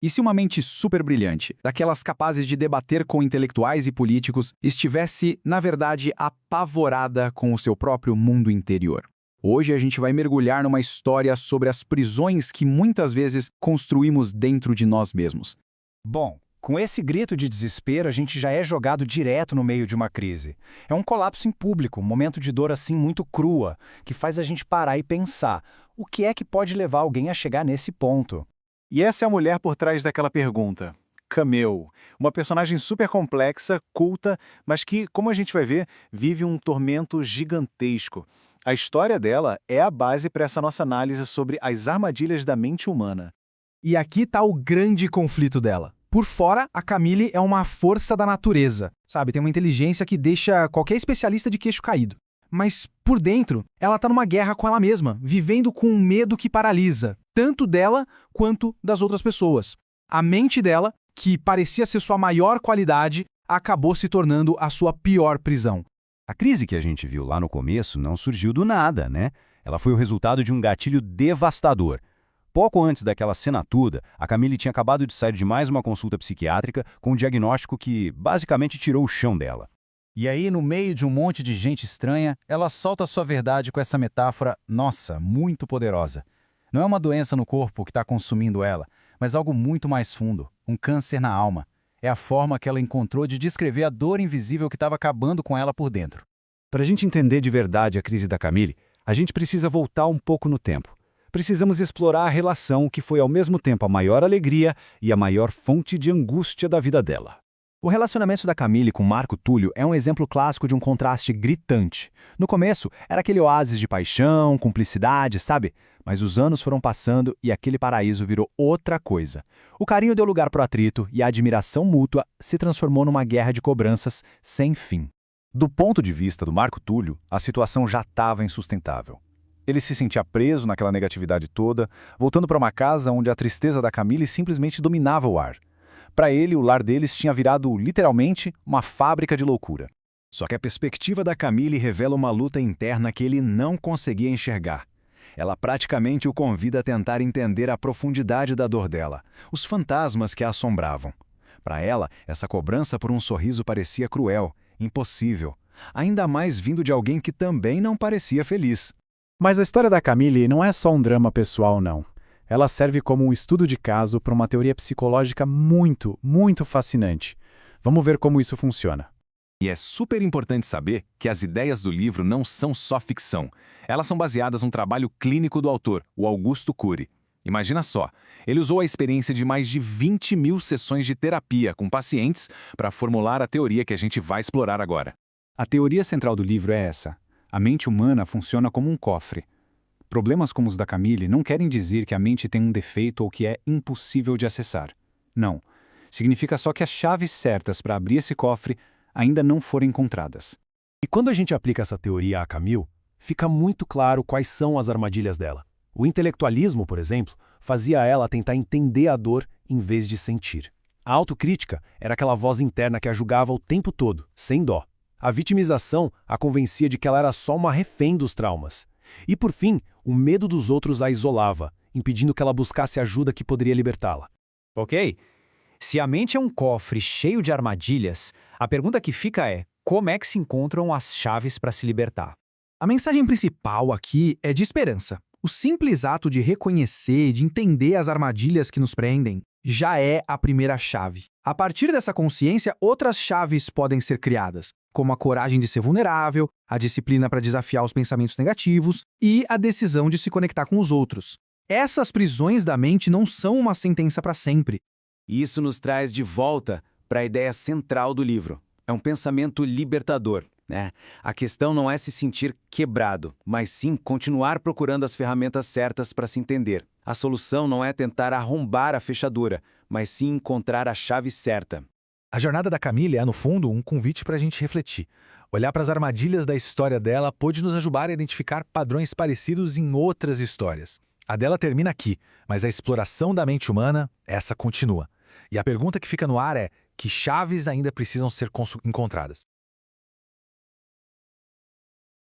E se uma mente super brilhante, daquelas capazes de debater com intelectuais e políticos, estivesse, na verdade, apavorada com o seu próprio mundo interior? Hoje a gente vai mergulhar numa história sobre as prisões que muitas vezes construímos dentro de nós mesmos. Bom, com esse grito de desespero, a gente já é jogado direto no meio de uma crise. É um colapso em público, um momento de dor assim muito crua, que faz a gente parar e pensar: o que é que pode levar alguém a chegar nesse ponto? E essa é a mulher por trás daquela pergunta. Camille, uma personagem super complexa, culta, mas que, como a gente vai ver, vive um tormento gigantesco. A história dela é a base para essa nossa análise sobre as armadilhas da mente humana. E aqui está o grande conflito dela. Por fora, a Camille é uma força da natureza, sabe? Tem uma inteligência que deixa qualquer especialista de queixo caído. Mas, por dentro, ela está numa guerra com ela mesma, vivendo com um medo que paralisa, tanto dela quanto das outras pessoas. A mente dela, que parecia ser sua maior qualidade, acabou se tornando a sua pior prisão. A crise que a gente viu lá no começo não surgiu do nada, né? Ela foi o resultado de um gatilho devastador. Pouco antes daquela cena toda, a Camille tinha acabado de sair de mais uma consulta psiquiátrica com um diagnóstico que basicamente tirou o chão dela. E aí, no meio de um monte de gente estranha, ela solta sua verdade com essa metáfora, nossa, muito poderosa. Não é uma doença no corpo que está consumindo ela, mas algo muito mais fundo, um câncer na alma. É a forma que ela encontrou de descrever a dor invisível que estava acabando com ela por dentro. Para a gente entender de verdade a crise da Camille, a gente precisa voltar um pouco no tempo. Precisamos explorar a relação que foi ao mesmo tempo a maior alegria e a maior fonte de angústia da vida dela. O relacionamento da Camille com Marco Túlio é um exemplo clássico de um contraste gritante. No começo, era aquele oásis de paixão, cumplicidade, sabe? Mas os anos foram passando e aquele paraíso virou outra coisa. O carinho deu lugar para o atrito e a admiração mútua se transformou numa guerra de cobranças sem fim. Do ponto de vista do Marco Túlio, a situação já estava insustentável. Ele se sentia preso naquela negatividade toda, voltando para uma casa onde a tristeza da Camille simplesmente dominava o ar. Para ele, o lar deles tinha virado, literalmente, uma fábrica de loucura. Só que a perspectiva da Camille revela uma luta interna que ele não conseguia enxergar. Ela praticamente o convida a tentar entender a profundidade da dor dela, os fantasmas que a assombravam. Para ela, essa cobrança por um sorriso parecia cruel, impossível, ainda mais vindo de alguém que também não parecia feliz. Mas a história da Camille não é só um drama pessoal, não. Ela serve como um estudo de caso para uma teoria psicológica muito, muito fascinante. Vamos ver como isso funciona. E é super importante saber que as ideias do livro não são só ficção. Elas são baseadas num trabalho clínico do autor, o Augusto Cury. Imagina só, ele usou a experiência de mais de 20 mil sessões de terapia com pacientes para formular a teoria que a gente vai explorar agora. A teoria central do livro é essa. A mente humana funciona como um cofre. Problemas como os da Camille não querem dizer que a mente tem um defeito ou que é impossível de acessar. Não. Significa só que as chaves certas para abrir esse cofre ainda não foram encontradas. E quando a gente aplica essa teoria a Camille, fica muito claro quais são as armadilhas dela. O intelectualismo, por exemplo, fazia ela tentar entender a dor em vez de sentir. A autocrítica era aquela voz interna que a julgava o tempo todo, sem dó. A vitimização a convencia de que ela era só uma refém dos traumas. E, por fim, o medo dos outros a isolava, impedindo que ela buscasse ajuda que poderia libertá-la. Ok? Se a mente é um cofre cheio de armadilhas, a pergunta que fica é: como é que se encontram as chaves para se libertar? A mensagem principal aqui é de esperança. O simples ato de reconhecer e de entender as armadilhas que nos prendem já é a primeira chave. A partir dessa consciência, outras chaves podem ser criadas, como a coragem de ser vulnerável, a disciplina para desafiar os pensamentos negativos e a decisão de se conectar com os outros. Essas prisões da mente não são uma sentença para sempre. Isso nos traz de volta para a ideia central do livro. É um pensamento libertador, né? A questão não é se sentir quebrado, mas sim continuar procurando as ferramentas certas para se entender. A solução não é tentar arrombar a fechadura, mas sim encontrar a chave certa. A jornada da Camille é, no fundo, um convite para a gente refletir. Olhar para as armadilhas da história dela pode nos ajudar a identificar padrões parecidos em outras histórias. A dela termina aqui, mas a exploração da mente humana, essa continua. E a pergunta que fica no ar é: que chaves ainda precisam ser encontradas?